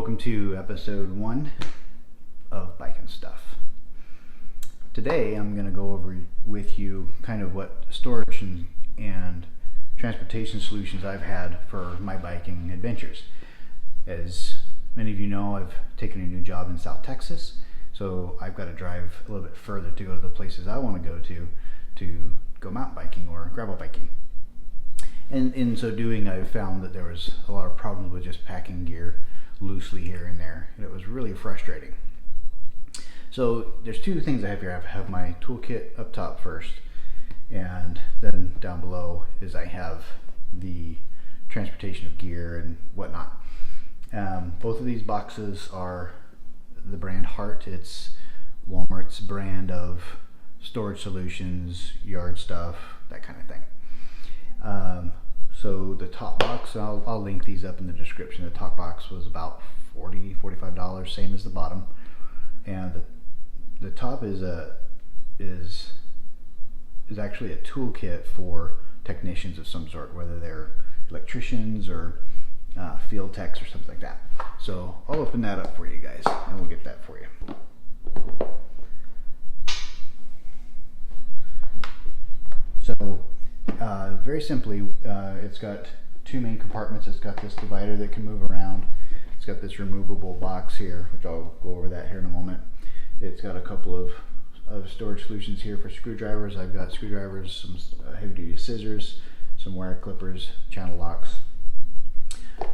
welcome to episode 1 of Biking Stuff. Today I'm going to go over with you kind of what storage and transportation solutions I've had for my biking adventures. As many of you know, I've taken a new job in South Texas, so I've got to drive a little bit further to go to the places I want to go mountain biking or gravel biking. And in so doing, I found that there was a lot of problems with just packing gear loosely here and there, and it was really frustrating. So there's two things I have here. I have my toolkit up top first, and then down below is I have the transportation of gear and whatnot. Both of these boxes are the brand Hart. It's Walmart's brand of storage solutions, yard stuff, that kind of thing. So the top box, I'll link these up in the description. The top box was about $45, same as the bottom, and the top is actually a toolkit for technicians of some sort, whether they're electricians or field techs or something like that. So I'll open that up for you guys, and we'll get that for you. So very simply, it's got two main compartments. It's got this divider that can move around. It's got this removable box here, which I'll go over that here in a moment. It's got a couple of storage solutions here for screwdrivers. I've got screwdrivers, some heavy-duty scissors, some wire clippers, channel locks.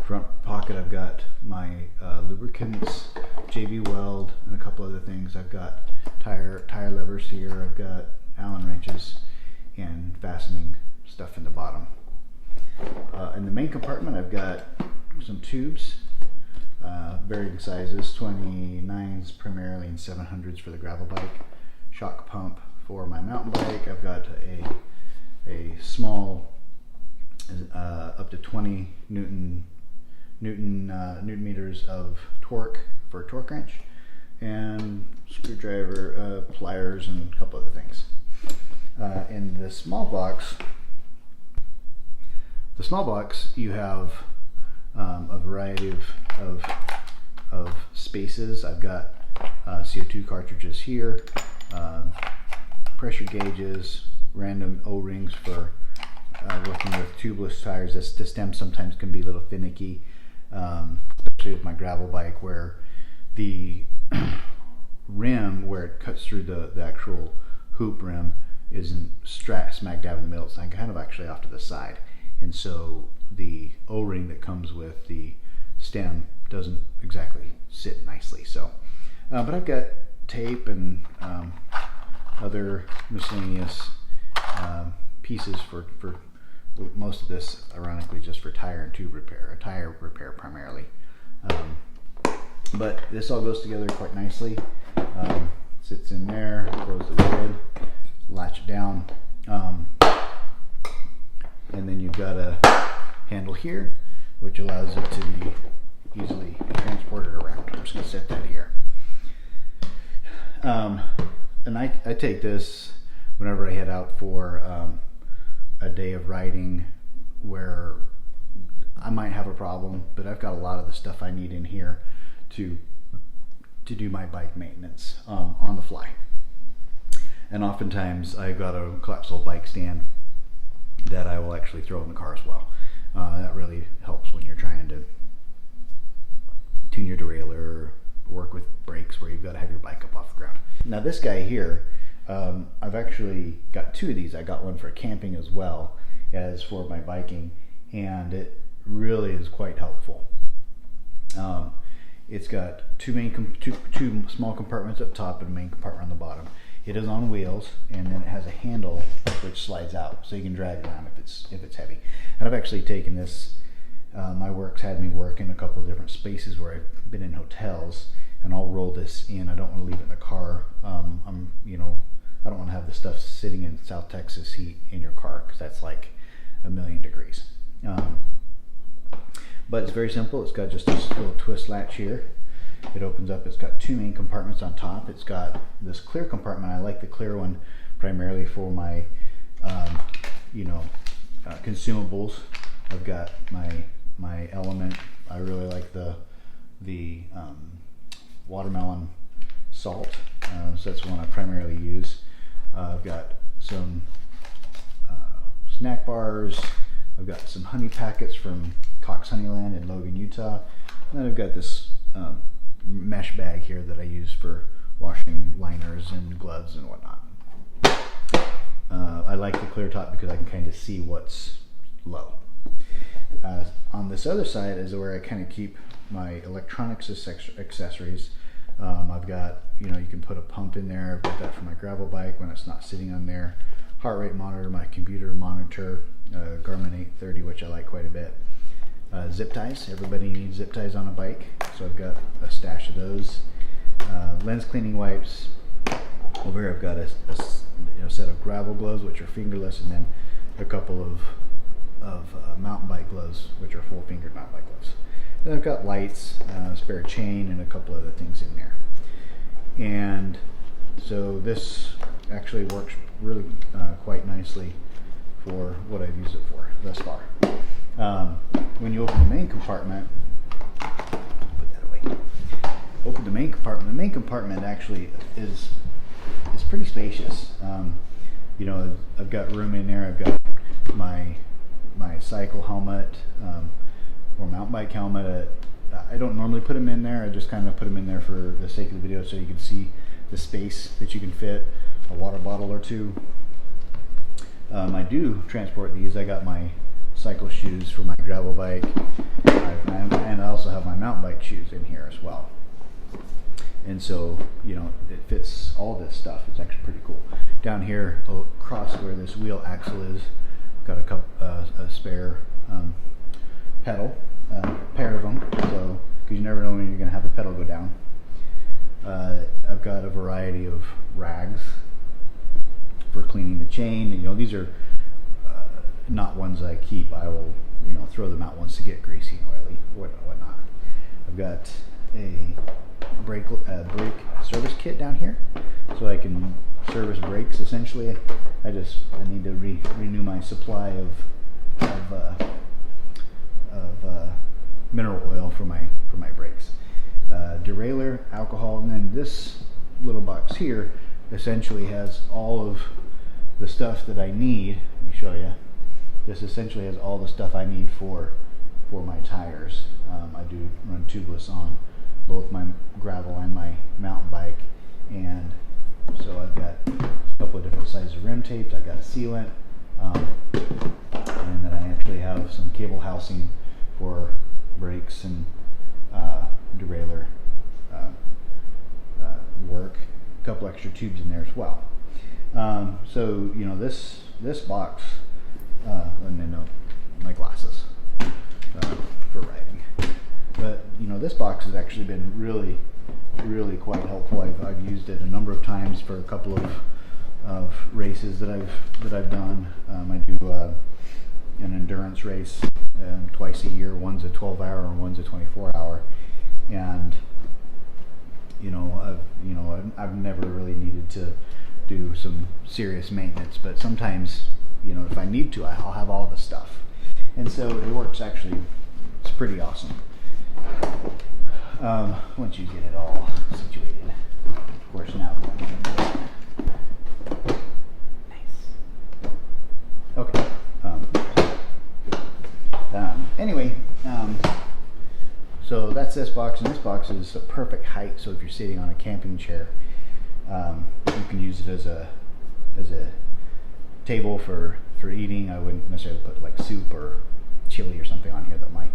Front pocket, I've got my lubricants, JB Weld, and a couple other things. I've got tire levers here. I've got Allen wrenches and fastening stuff in the bottom. In the main compartment, I've got some tubes, varying sizes, 29s primarily and 700s for the gravel bike, shock pump for my mountain bike. I've got a small up to 20 newton meters of torque for a torque wrench, and screwdriver, pliers, and a couple other things. In the small box, you have a variety of spaces. I've got CO2 cartridges here, pressure gauges, random O-rings for working with tubeless tires. The stem sometimes can be a little finicky, especially with my gravel bike, where the rim, where it cuts through the actual hoop rim, isn't smack dab in the middle. It's kind of actually off to the side, and so the O-ring that comes with the stem doesn't exactly sit nicely. So, but I've got tape and other miscellaneous pieces for most of this, ironically, just for tire and tube repair, tire repair primarily. But this all goes together quite nicely. Sits in there, close the lid, latch it down, and then you've got a handle here, which allows it to be easily transported around. I'm just going to set that here. And I take this whenever I head out for a day of riding where I might have a problem, but I've got a lot of the stuff I need in here to do my bike maintenance on the fly. And oftentimes I've got a collapsible bike stand that I will actually throw in the car as well. That really helps when you're trying to tune your derailleur or work with brakes where you've got to have your bike up off the ground. Now this guy here, I've actually got two of these. I got one for camping as well as for my biking, and it really is quite helpful. It's got two small compartments up top and a main compartment on the bottom. It is on wheels, and then it has a handle which slides out, so you can drag it around if it's heavy. And I've actually taken this. My work's had me work in a couple of different spaces where I've been in hotels, and I'll roll this in. I don't want to leave it in the car. I don't want to have the stuff sitting in South Texas heat in your car, because that's like 1,000,000 degrees. But it's very simple. It's got just this little twist latch here. It opens up. It's got two main compartments on top. It's got this clear compartment. I like the clear one primarily for my consumables. I've got my element. I really like the the watermelon salt, so that's the one I primarily use. I've got some snack bars. I've got some honey packets from Cox Honeyland in Logan, Utah. And then I've got this mesh bag here that I use for washing liners and gloves and whatnot. I like the clear top because I can kind of see what's low. On this other side is where I kind of keep my electronics accessories. I've got, you can put a pump in there. I've got that for my gravel bike when it's not sitting on there. Heart rate monitor, my computer monitor, Garmin 830, which I like quite a bit. Zip ties. Everybody needs zip ties on a bike, so I've got a stash of those. Lens cleaning wipes. Over here I've got a set of gravel gloves, which are fingerless, and then a couple of mountain bike gloves, which are full fingered mountain bike gloves. Then I've got lights, a spare chain, and a couple other things in there. And so this actually works really quite nicely for what I've used it for thus far. When you open the main compartment, put that away. Open the main compartment. The main compartment actually is pretty spacious. I've got room in there. I've got my cycle helmet or mountain bike helmet. I don't normally put them in there. I just kind of put them in there for the sake of the video, so you can see the space that you can fit a water bottle or two. I do transport these. I got my cycle shoes for my gravel bike, and I also have my mountain bike shoes in here as well. And so, it fits all this stuff. It's actually pretty cool. Down here, across where this wheel axle is, got a spare pedal, pair of them, so because you never know when you're going to have a pedal go down. I've got a variety of rags for cleaning the chain. And, these are not ones I keep. I will, throw them out once they get greasy and oily, whatnot. I've got a brake service kit down here, so I can service brakes. Essentially, I need to renew my supply of mineral oil for my brakes. Derailleur, alcohol, and then this little box here essentially has all of the stuff that I need. Let me show you. This essentially has all the stuff I need for my tires. I do run tubeless on both my gravel and my mountain bike, and so I've got a couple of different sizes of rim tapes. I've got a sealant, and then I actually have some cable housing for brakes and derailleur work. A couple extra tubes in there as well. So this box, and then my glasses for riding. But this box has actually been really, really quite helpful. I've used it a number of times for a couple of races that I've done. I do an endurance race twice a year. One's a 12-hour and one's a 24-hour. And I've never really needed to do some serious maintenance, but sometimes if I need to, I'll have all the stuff, and so it works. Actually, it's pretty awesome. Once you get it all situated, of course. Now, nice. Okay. Anyway, so that's this box, and this box is a perfect height. So if you're sitting on a camping chair, you can use it as a table for eating. I wouldn't necessarily put like soup or chili or something on here that might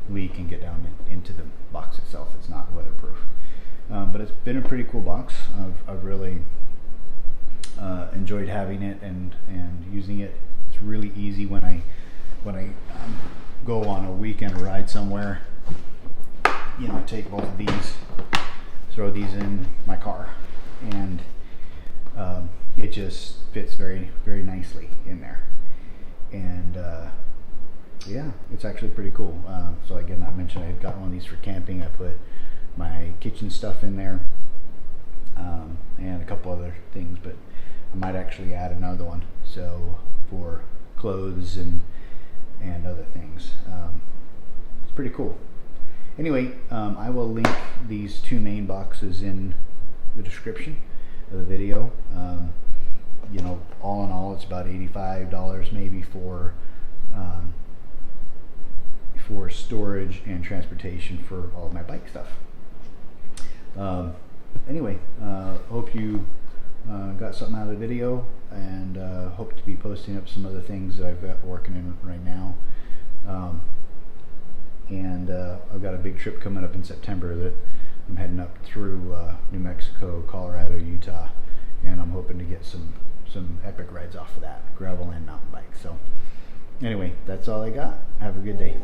leak and get down into the box itself. It's not weatherproof, but it's been a pretty cool box. I've really enjoyed having it and using it. It's really easy when I go on a weekend ride somewhere. I take both of these, throw these in my car, and it just fits very, very nicely in there. And yeah, it's actually pretty cool. So again, I mentioned I had got one of these for camping. I put my kitchen stuff in there, and a couple other things, but I might actually add another one, so for clothes and other things. It's pretty cool. Anyway, I will link these two main boxes in the description of the video. You know, all in all, it's about $85 maybe for storage and transportation for all of my bike stuff. Anyway, hope you got something out of the video, and hope to be posting up some other things that I've got working in right now. And I've got a big trip coming up in September that I'm heading up through New Mexico, Colorado, Utah, and I'm hoping to get some epic rides off of that, gravel and mountain bike. So anyway, that's all I got. Have a good day.